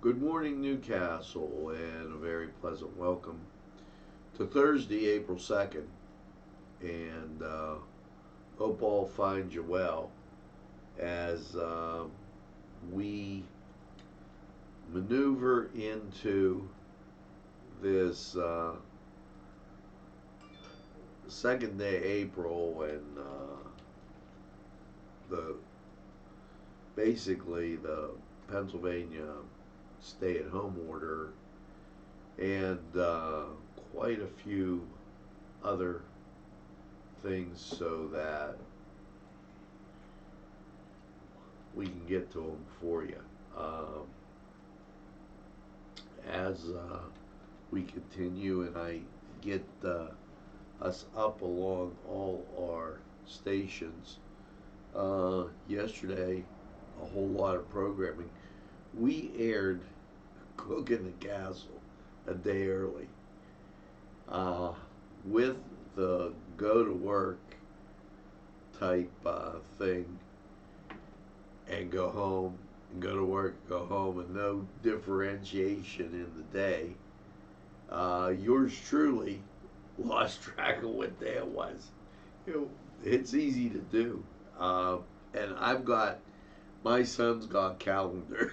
Good morning, Newcastle, and a very pleasant welcome to Thursday, April 2nd. And hope all finds you well as we maneuver into this second day April, and basically the Pennsylvania stay-at-home order and quite a few other things so that we can get to them for you. As we continue and I get us up along all our stations, yesterday a whole lot of programming. We aired Cooking the Castle a day early with the go to work type thing, and go home and go to work, go home, and no differentiation in the day. Yours truly lost track of what day it was. It's easy to do, and my son's got calendars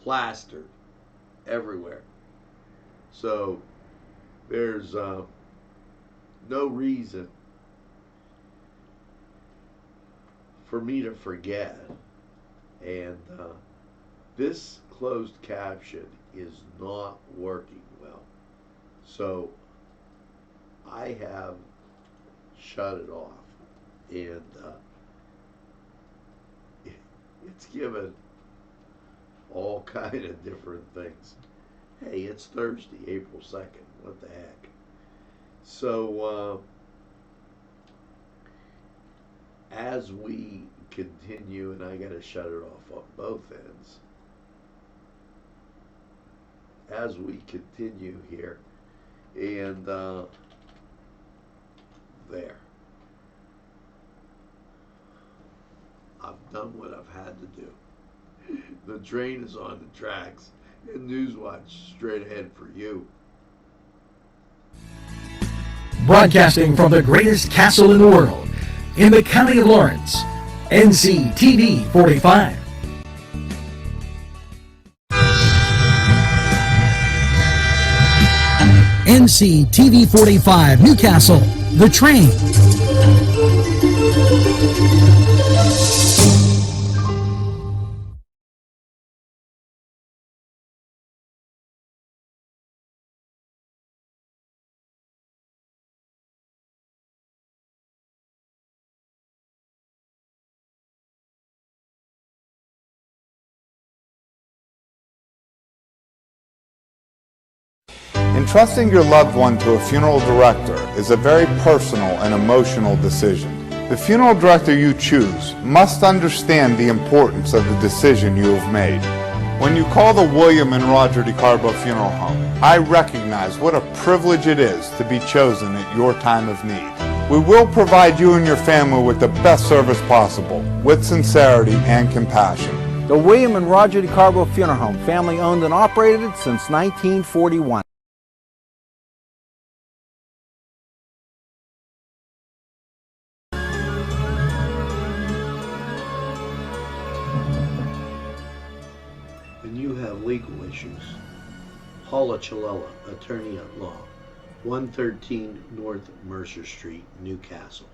plastered everywhere, so there's no reason for me to forget. And this closed caption is not working well, so I have shut it off, and it's given all kind of different things. Hey, it's Thursday, April 2nd. What the heck? So as we continue, and I got to shut it off on both ends, as we continue here, and there, I've done what I've had to do. The train is on the tracks, and Newswatch straight ahead for you. Broadcasting from the greatest castle in the world, in the county of Lawrence, NCTV45. NCTV45 Newcastle, the train. Entrusting your loved one to a funeral director is a very personal and emotional decision. The funeral director you choose must understand the importance of the decision you have made. When you call the William and Roger DeCarbo Funeral Home, I recognize what a privilege it is to be chosen at your time of need. We will provide you and your family with the best service possible, with sincerity and compassion. The William and Roger DeCarbo Funeral Home, family owned and operated since 1941. And you have legal issues, Paula Chalella, attorney at law, 113 North Mercer Street, Newcastle.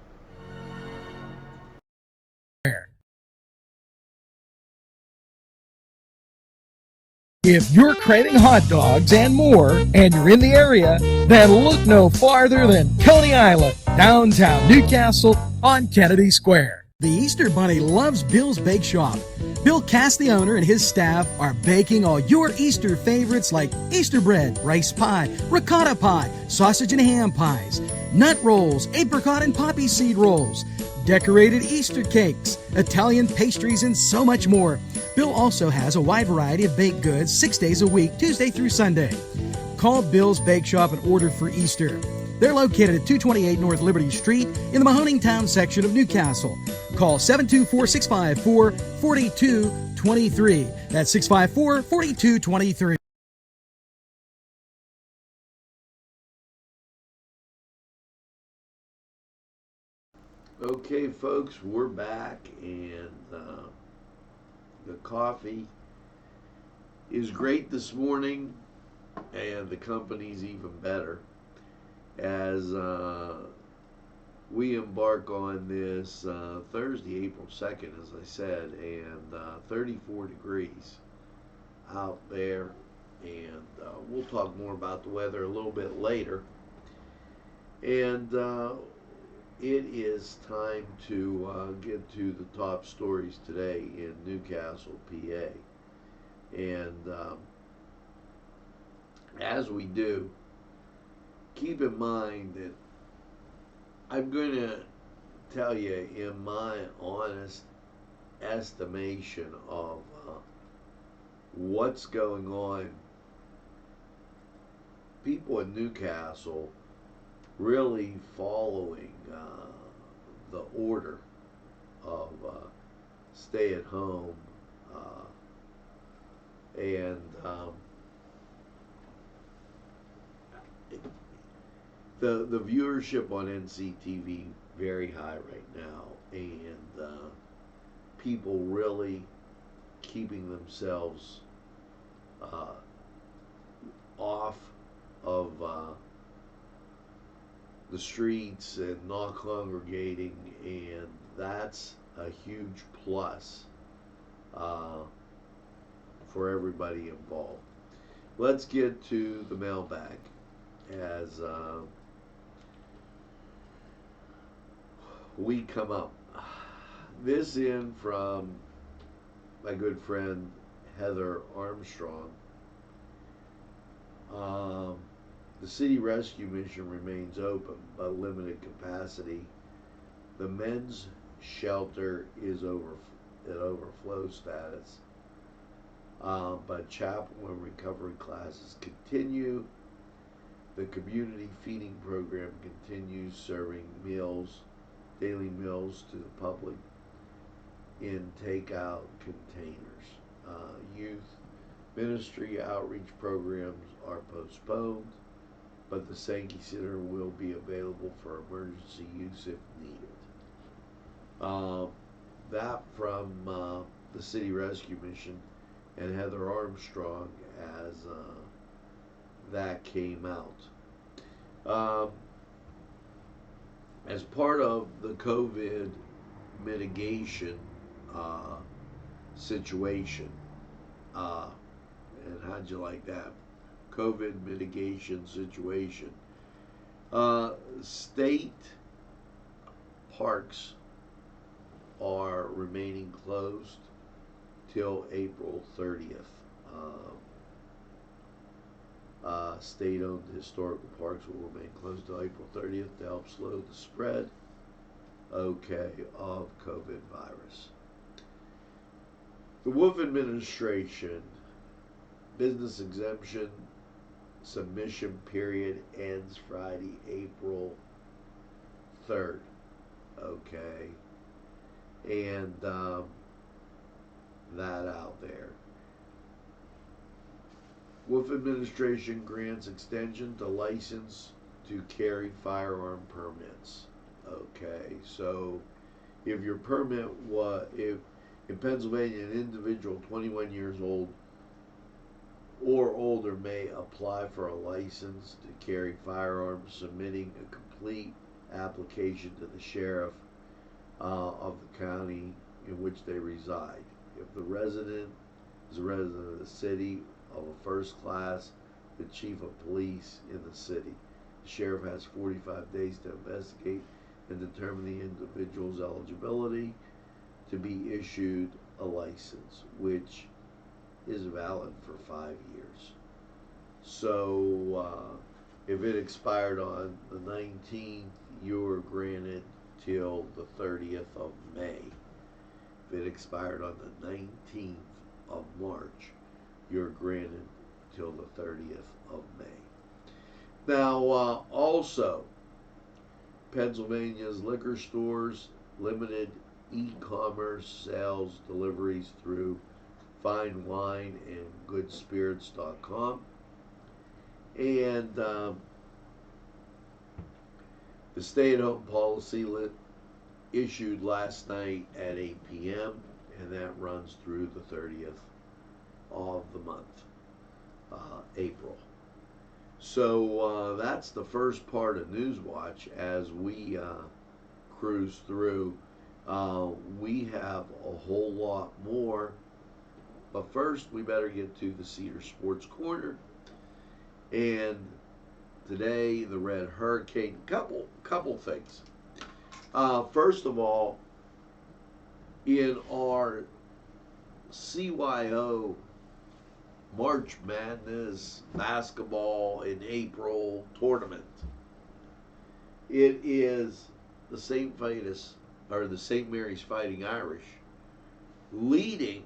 If you're craving hot dogs and more, and you're in the area, then look no farther than Coney Island, downtown Newcastle on Kennedy Square. The Easter Bunny loves Bill's Bake Shop. Bill Cass, the owner, and his staff are baking all your Easter favorites like Easter bread, rice pie, ricotta pie, sausage and ham pies, nut rolls, apricot and poppy seed rolls, decorated Easter cakes, Italian pastries, and so much more. Bill also has a wide variety of baked goods 6 days a week, Tuesday through Sunday. Call Bill's Bake Shop and order for Easter. They're located at 228 North Liberty Street in the Mahoning Town section of Newcastle. Call 724-654-42 4223. That's 654 4223. Okay, folks, we're back, and the coffee is great this morning, and the company's even better as we embark on this Thursday, April 2nd, as I said, and 34 degrees out there, and we'll talk more about the weather a little bit later. And it is time to get to the top stories today in Newcastle, PA. And as we do, keep in mind that I'm going to tell you, in my honest estimation of what's going on, people in Newcastle really following the order of stay at home, and the viewership on NCTV very high right now, and people really keeping themselves off of the streets and not congregating, and that's a huge plus for everybody involved. Let's get to the mailbag as we come up. This in from my good friend Heather Armstrong. The city rescue mission remains open but limited capacity. The men's shelter is at overflow status, but chapel and recovery classes continue. The community feeding program continues, serving daily meals to the public in takeout containers. Youth ministry outreach programs are postponed, but the Sankey Center will be available for emergency use if needed. That from the City Rescue Mission and Heather Armstrong as that came out. As part of the COVID mitigation situation, and how'd you like that? COVID mitigation situation. State parks are remaining closed till April 30th. State-owned historical parks will remain closed till April 30th to help slow the spread, of COVID virus. The Wolf administration business exemption submission period ends Friday, April 3rd. Okay. And that out there. Wolf administration grants extension to license to carry firearm permits. Okay, so if your permit if in Pennsylvania an individual 21 years old or older may apply for a license to carry firearms, submitting a complete application to the sheriff of the county in which they reside. If the resident is a resident of the city, of a first class, the chief of police in the city, the sheriff has 45 days to investigate and determine the individual's eligibility to be issued a license, which is valid for 5 years. So if it expired on the 19th, you're granted till the 30th of May. If it expired on the 19th of March, you're granted till the 30th of May. Now, also, Pennsylvania's liquor stores limited e-commerce sales deliveries through finewineandgoodspirits.com. And the stay-at-home policy issued last night at 8 p.m. and that runs through the 30th of the month, April. So that's the first part of Newswatch. As we cruise through, we have a whole lot more. But first, we better get to the Cedar Sports Corner. And today, the Red Hurricane. Couple things. First of all, in our CYO March Madness basketball in April tournament, it is the St. Mary's Fighting Irish leading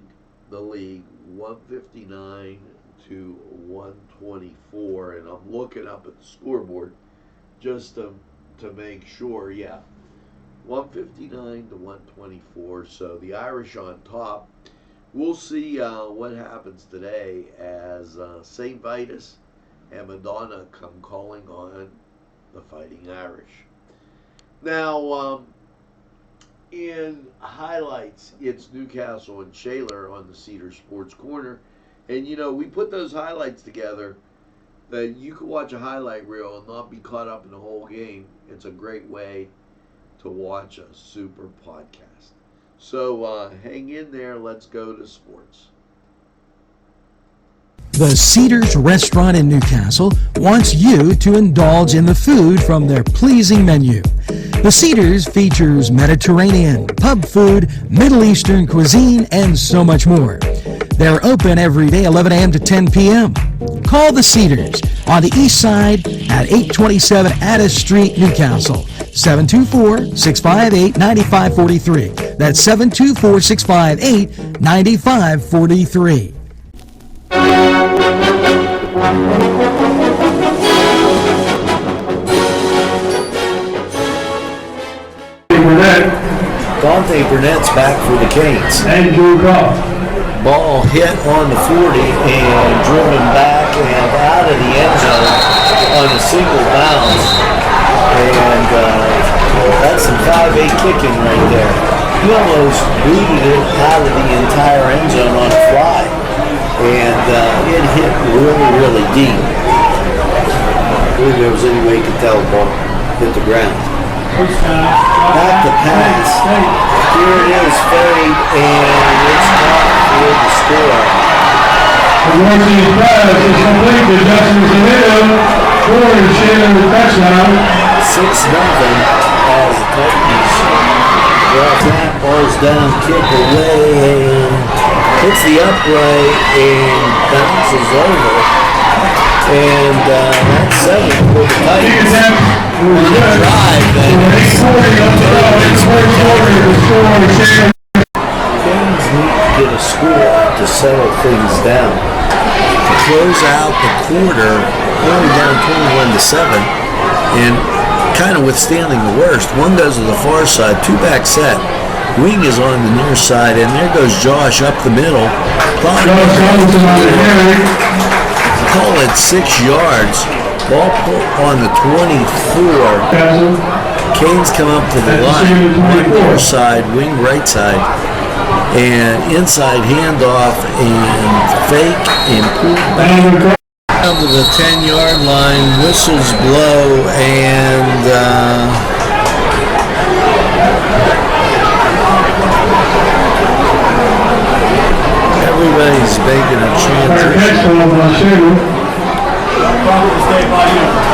the league 159 to 124, and I'm looking up at the scoreboard just to make sure. Yeah, 159 to 124. So the Irish on top. We'll see what happens today as St. Vitus and Madonna come calling on the Fighting Irish. Now, in highlights, it's Newcastle and Shaler on the Cedar Sports Corner. And, you know, we put those highlights together that you can watch a highlight reel and not be caught up in the whole game. It's a great way to watch a super podcast. So hang in there. Let's go to sports. The Cedars Restaurant in Newcastle wants you to indulge in the food from their pleasing menu. The Cedars features Mediterranean, pub food, Middle Eastern cuisine, and so much more. They're open every day 11 a.m. to 10 p.m. Call the Cedars on the east side at 827 Addis Street, Newcastle. 724-658-9543. That's 724-658-9543. Dante Burnett's back for the Canes. Andrew Perrotta. Ball hit on the 40 and driven back and out of the end zone on a single bounce. And that's some 5'8" kicking right there. He almost booted it out of the entire end zone on a fly. And it hit really, really deep. I believe there was any way you could tell the ball hit the ground. Back to pass. Here it is, fade, and it's not for the score. The Washington pass is complete to Justin Zanetto for the Shaler touchdown. 6-0 as the Titans drop that ball's down, kick away, and hits the upright and bounces over. And that's 7 for the Titans. On the drive, Canes need to get a score to settle things down. To close out the quarter, only down 21-7, and kind of withstanding the worst. One goes to the far side, two-back set. Wing is on the near side, and there goes Josh up the middle. Call it 6 yards. Ball on the 24. Canes come up to the line. Wing near side, wing right side. And inside handoff and fake and pull back. Down to the 10-yard line, whistles blow, and everybody's making a transition.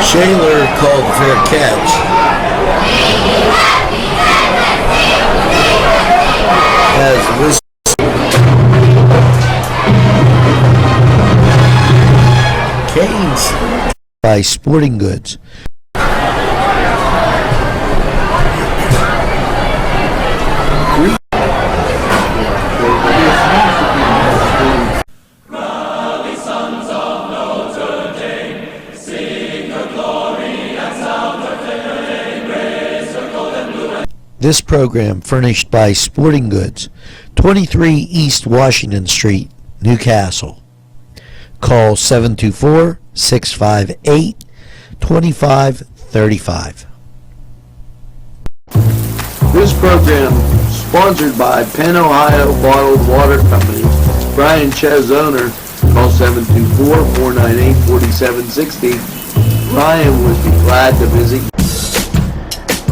Shaler called for a catch. As whistle. Canes by Sporting Goods. This program furnished by Sporting Goods, 23 East Washington Street. Newcastle. Call 724-658-2535. This program sponsored by Penn Ohio Bottled Water Company. Brian Ches, owner. Call 724-498-4760. Ryan would be glad to visit.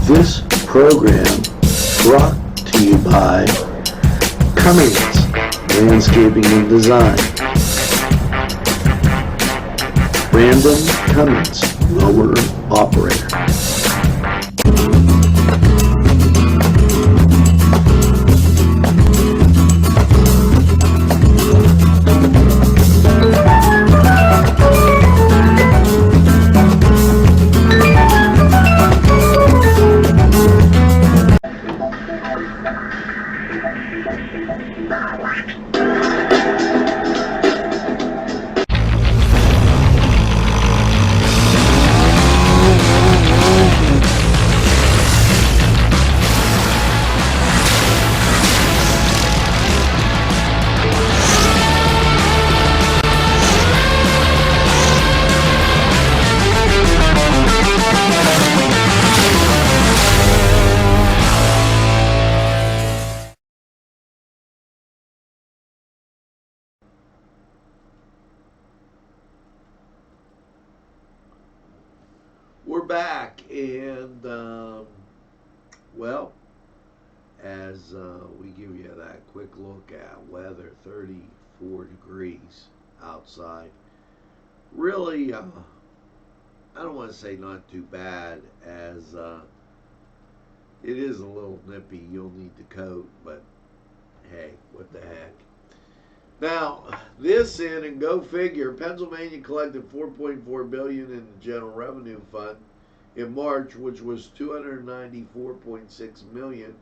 This program brought to you by Cummings Landscaping and Design. Brandon Cummings, owner operator. We're back, and well, as we give you that quick look at weather, 34 degrees outside. Really, I don't want to say not too bad, as it is a little nippy. You'll need the coat, but hey, what the heck. Now, this in, and go figure, Pennsylvania collected $4.4 billion in the general revenue fund in March, which was $294.6 million,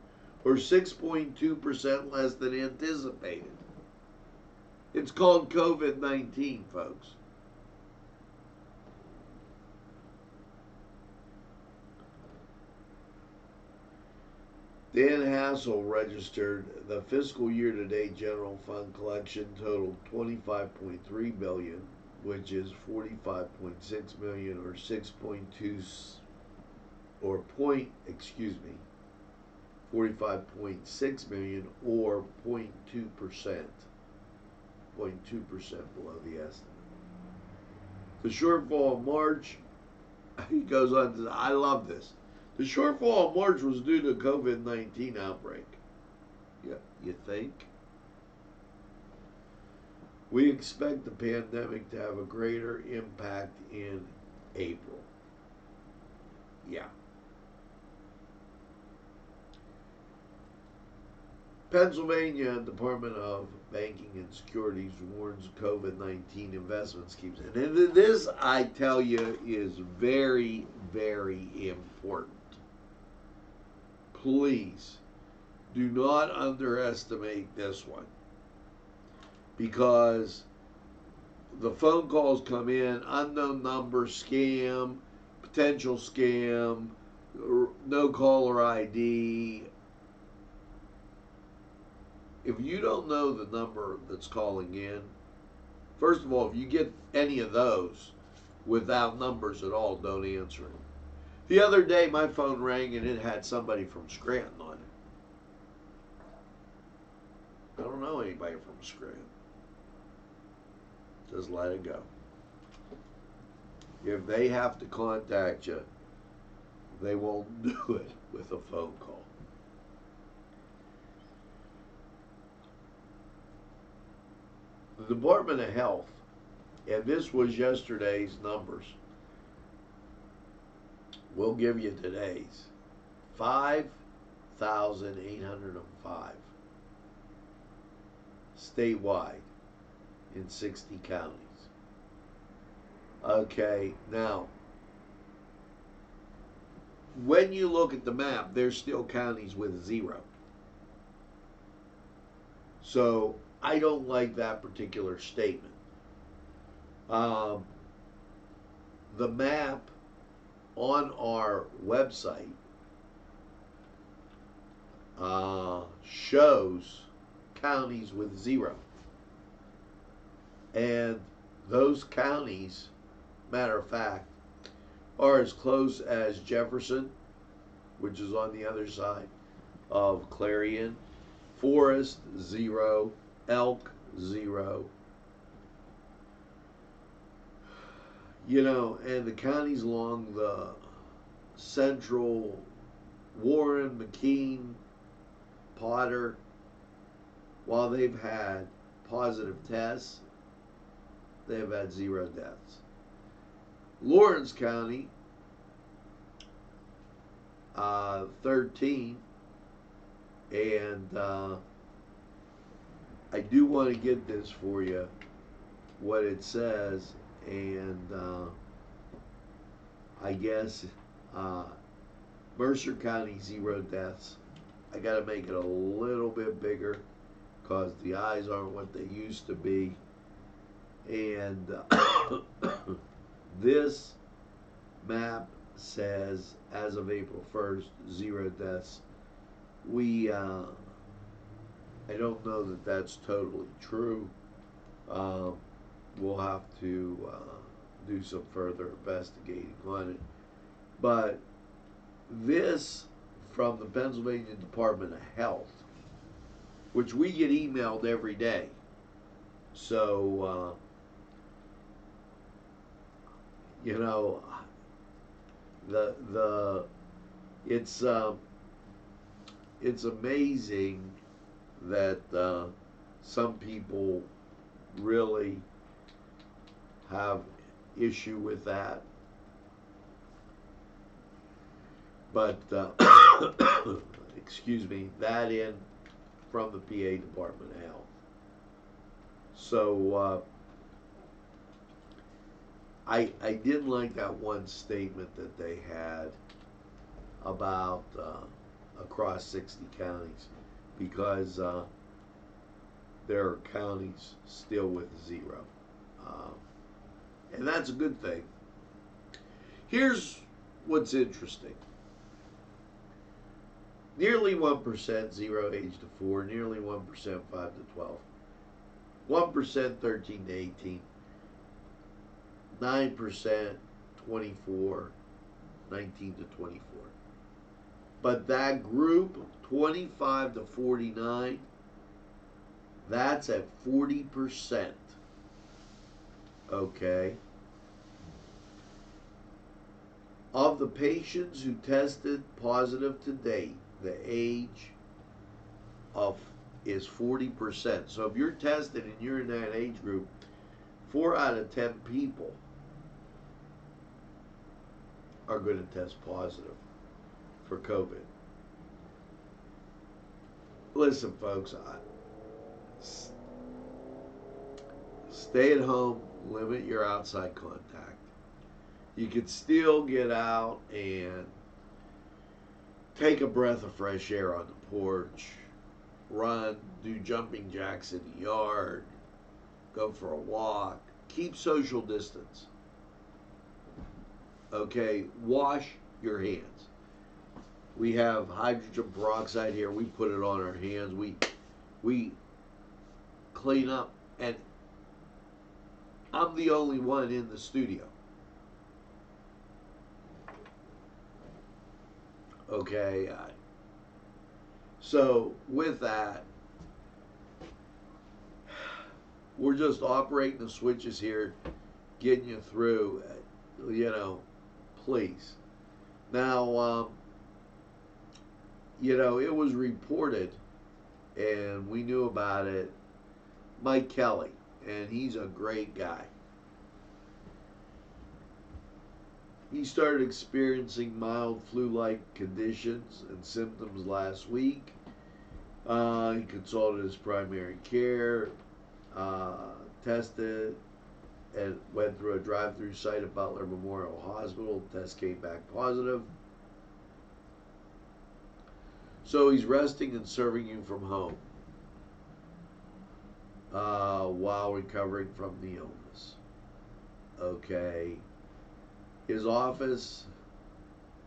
or 6.2% less than anticipated. It's called COVID-19, folks. Dan Hassel registered the fiscal year-to-date general fund collection totaled $25.3 billion, which is $45.6 million, or 45.6 million, or 0.2%, 0.2% below the estimate. The shortfall of March, he goes on to, I love this. The shortfall of March was due to COVID-19 outbreak. Yeah, you think? We expect the pandemic to have a greater impact in April. Yeah. Pennsylvania Department of Banking and Securities warns COVID-19 investment schemes. And this, I tell you, is very, very important. Please do not underestimate this one, because the phone calls come in, unknown number, scam, potential scam, no caller ID. If you don't know the number that's calling in, first of all, if you get any of those without numbers at all, don't answer them. The other day, my phone rang and it had somebody from Scranton on it. I don't know anybody from Scranton. Just let it go. If they have to contact you, they won't do it with a phone call. The Department of Health, and this was yesterday's numbers, we'll give you today's. 5,805 statewide in 60 counties. Okay, now, when you look at the map, there's still counties with 0. So I don't like that particular statement. The map on our website shows counties with 0. And those counties, matter of fact, are as close as Jefferson, which is on the other side of Clarion, Forest 0, Elk 0. You know, and the counties along the central, Warren, McKean, Potter, while they've had positive tests, they've had 0 deaths. Lawrence County, 13, and I do want to get this for you, what it says, and I guess Mercer County 0 deaths. I got to make it a little bit bigger because the eyes aren't what they used to be, and this map says as of April 1st 0 deaths. I don't know that that's totally true. We'll have to do some further investigating on it. But this from the Pennsylvania Department of Health, which we get emailed every day. So, you know, it's amazing that some people really have issue with that. But excuse me, that in from the PA Department of Health. So I didn't like that one statement that they had about across 60 counties, because there are counties still with 0, and that's a good thing. Here's what's interesting. Nearly 1% 0 age to 4, nearly 1% 5 to 12, 1% 13 to 18, 9% 24, 19 to 24. But that group, 25 to 49, that's at 40%. Okay. Of the patients who tested positive to date, the age of is 40%. So if you're tested and you're in that age group, 4 out of 10 people are going to test positive for COVID. Listen, folks, stay at home, limit your outside contact. You can still get out and take a breath of fresh air on the porch, run, do jumping jacks in the yard, go for a walk, keep social distance. Okay, wash your hands. We have hydrogen peroxide here. We put it on our hands. We clean up, and I'm the only one in the studio. Okay, so with that, we're just operating the switches here, getting you through, you know, please. Now, you know, it was reported, and we knew about it, Mike Kelly, and he's a great guy. He started experiencing mild flu-like conditions and symptoms last week. He consulted his primary care, tested, and went through a drive-through site at Butler Memorial Hospital. Test came back positive. So he's resting and serving you from home while recovering from the illness. Okay. His office,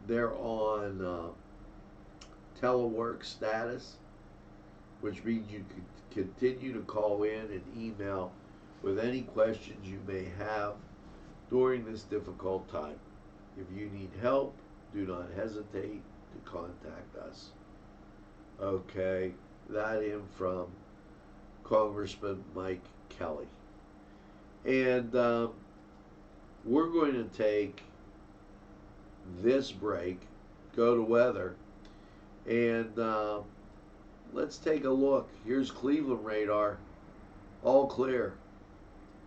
they're on telework status, which means you can continue to call in and email with any questions you may have during this difficult time. If you need help, do not hesitate to contact us. Okay, that in from Congressman Mike Kelly. And we're going to take this break, go to weather, and let's take a look. Here's Cleveland radar, all clear.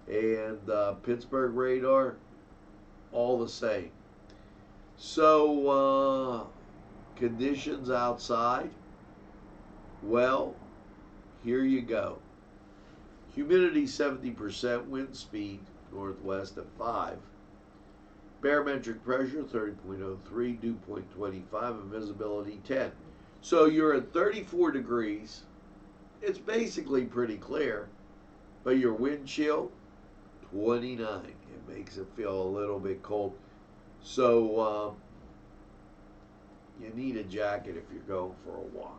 And Pittsburgh radar, all the same. So, conditions outside, well, here you go. Humidity 70%, wind speed northwest at 5. Barometric pressure 30.03, dew point 25, and visibility 10. So you're at 34 degrees. It's basically pretty clear, but your wind chill 29. It makes it feel a little bit cold. So you need a jacket if you're going for a walk.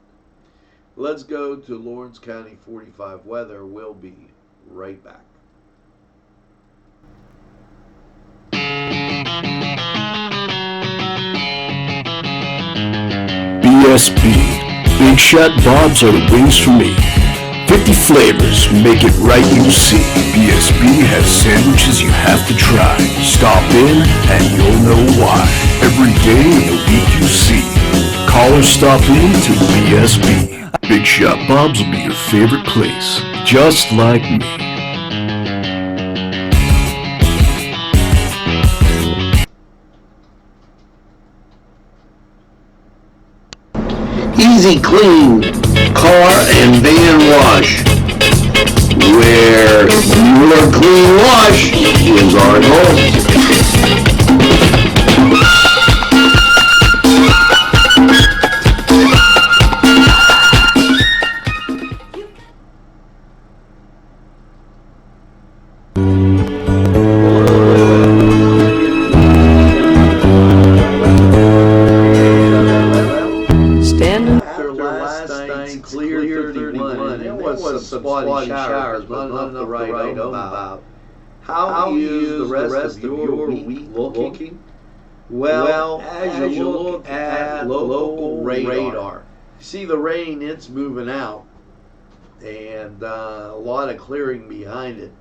Let's go to Lawrence County 45 weather. We'll be right back. BSB. Big Shot Bobs are the wings for me. 50 flavors, make it right when you see. BSB has sandwiches you have to try. Stop in and you'll know why. Every day of the week you see. Call or stop in to BSB. Big Shot Bobs will be your favorite place, just like me. Easy Clean Car and Van Wash, where your clean wash is our goal. Clear 31, and there was some spotty showers, but not enough to write home about. How you use the rest of your week looking? Well, as you look at local radar, see the rain, it's moving out, and a lot of clearing behind it.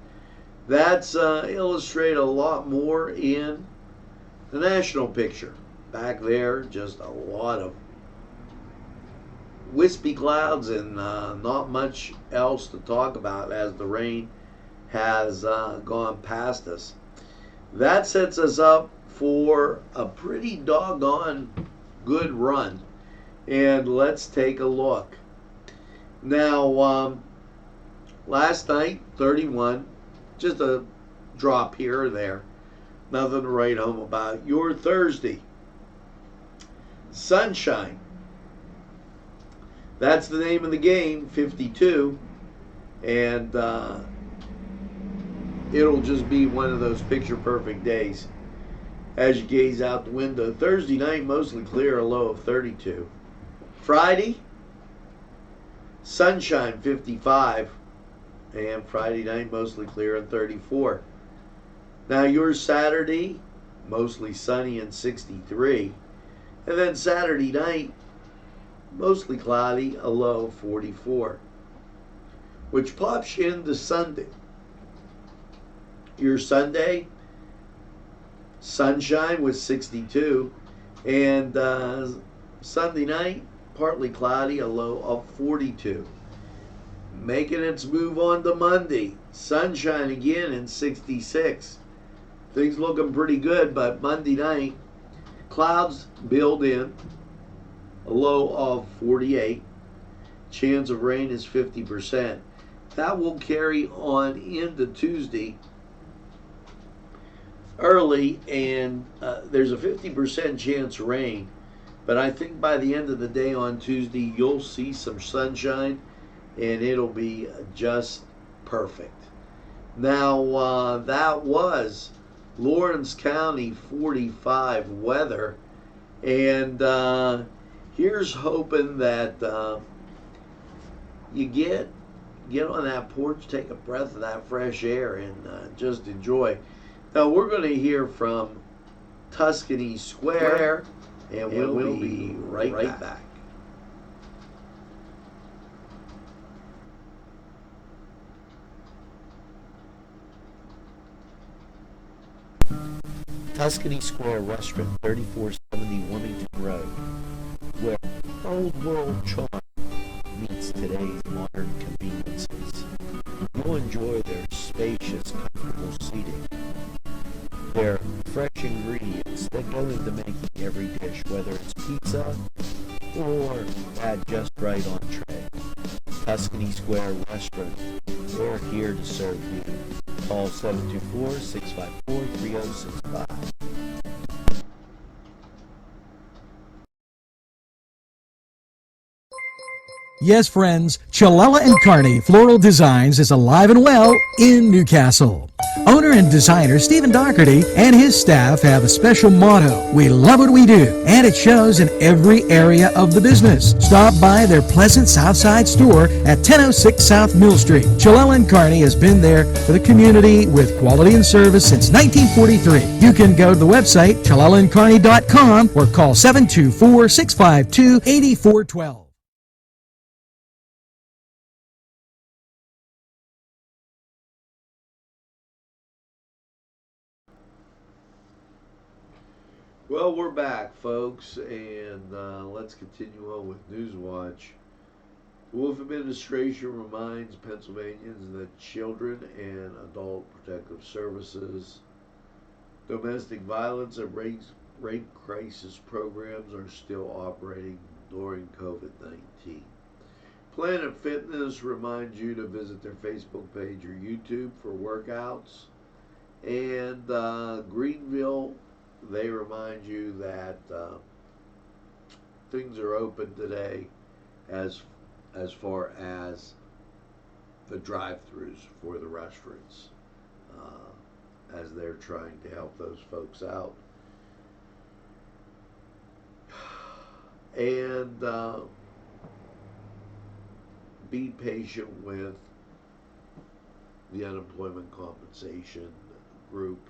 That's illustrated a lot more in the national picture. Back there, just a lot of wispy clouds and not much else to talk about as the rain has gone past us. That sets us up for a pretty doggone good run. And let's take a look. Now, last night, 31, just a drop here or there. Nothing to write home about. Your Thursday, sunshine. That's the name of the game, 52, and it'll just be one of those picture-perfect days as you gaze out the window. Thursday night, mostly clear, a low of 32. Friday, sunshine, 55, and Friday night, mostly clear and 34. Now, your Saturday, mostly sunny and 63, and then Saturday night, mostly cloudy, a low of 44, which pops you into Sunday. Your Sunday, sunshine with 62, and Sunday night, partly cloudy, a low of 42. Making its move on to Monday, sunshine again in 66. Things looking pretty good, but Monday night, clouds build in, a low of 48. Chance of rain is 50%. That will carry on into Tuesday early, and there's a 50% chance of rain. But I think by the end of the day on Tuesday, you'll see some sunshine, and it'll be just perfect. Now, that was Lawrence County 45 weather, and here's hoping that you get get on that porch, take a breath of that fresh air, and just enjoy. Now we're going to hear from Tuscany Square, and we'll be right back. Tuscany Square Restaurant, 3470 Wilmington Road, where old world charm meets today's modern conveniences. You'll enjoy their spacious, comfortable seating, their fresh ingredients that go into making every dish, whether it's pizza or that just right entree. Tuscany Square Restaurant, they're here to serve you. Call 724-654-3065. Yes, friends, Chalella and Carney Floral Designs is alive and well in Newcastle. Owner and designer Stephen Doherty and his staff have a special motto: we love what we do, and it shows in every area of the business. Stop by their pleasant Southside store at 1006 South Mill Street. Chalella and Carney has been there for the community with quality and service since 1943. You can go to the website chalellaandcarney.com or call 724-652-8412. Well, we're back, folks, and let's continue on with Newswatch. The Wolf administration reminds Pennsylvanians that children and adult protective services, domestic violence, and rape crisis programs are still operating during COVID-19. Planet Fitness reminds you to visit their Facebook page or YouTube for workouts. And Greenville, they remind you that things are open today as far as the drive-thrus for the restaurants, as they're trying to help those folks out. And be patient with the unemployment compensation group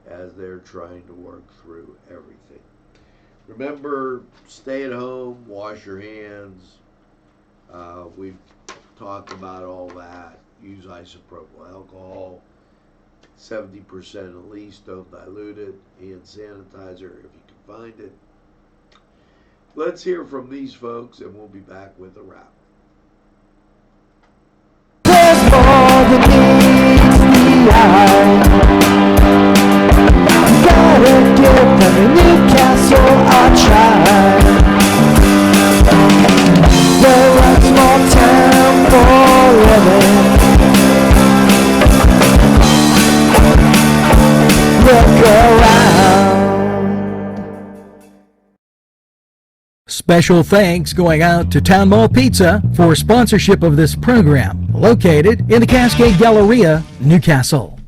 as they're trying to work through everything. Remember, stay at home, wash your hands. We've talked about all that. Use isopropyl alcohol, 70% at least. Don't dilute it. Hand sanitizer if you can find it. Let's hear from these folks, and we'll be back with a wrap. There's more than meets the eye. Gotta give them a Newcastle a try. They're a small town for living. Look around. Special thanks going out to Town Mall Pizza for sponsorship of this program, located in the Cascade Galleria, Newcastle.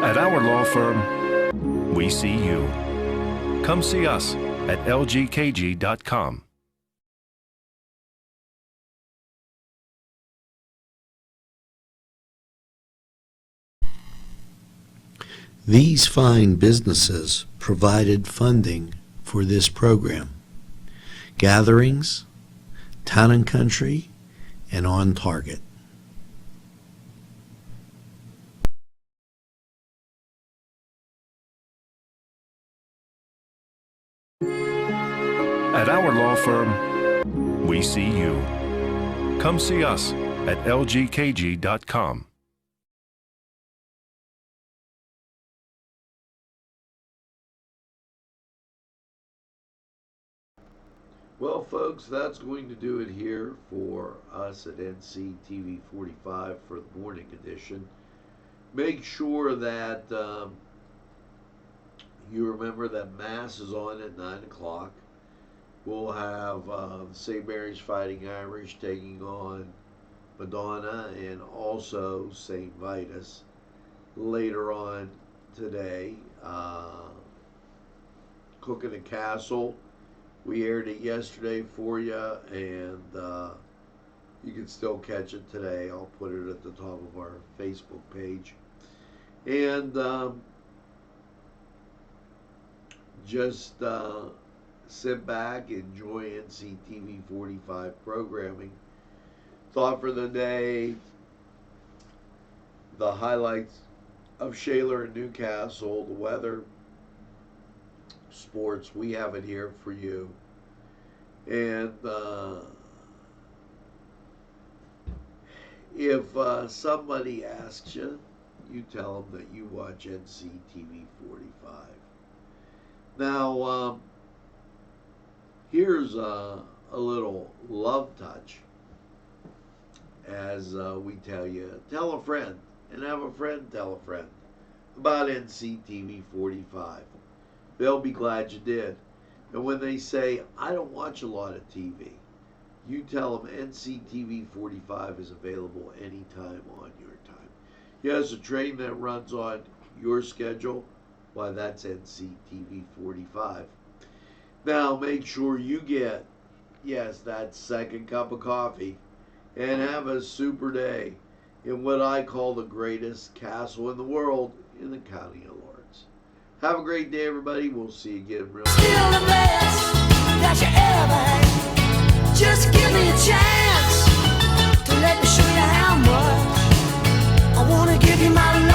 At our law firm, we see you. Come see us at lgkg.com. These fine businesses provided funding for this program. Gatherings, Town and Country, and On Target. At our law firm, we see you. Come see us at lgkg.com. Well, folks, that's going to do it here for us at NCTV45 for the morning edition. Make sure that you remember that Mass is on at 9 o'clock. We'll have St. Mary's Fighting Irish taking on Madonna and also St. Vitus later on today. Cooking a Castle. We aired it yesterday for you, and You can still catch it today. I'll put it at the top of our Facebook page. And just sit back, enjoy NCTV45 programming. Thought for the day, the highlights of Shaler and Newcastle, the weather, sports, we have it here for you. And if somebody asks you, you tell them that you watch NCTV45. Now, here's a little love touch. As we tell you, tell a friend, and have a friend tell a friend about NCTV45. They'll be glad you did. And when they say, I don't watch a lot of TV, you tell them NCTV45 is available anytime on your time. Yes, a train that runs on your schedule, why, that's NCTV45. Now, make sure you get, yes, that second cup of coffee, and have a super day in what I call the greatest castle in the world in the County of Lawrence. Have a great day, everybody. We'll see you again real soon.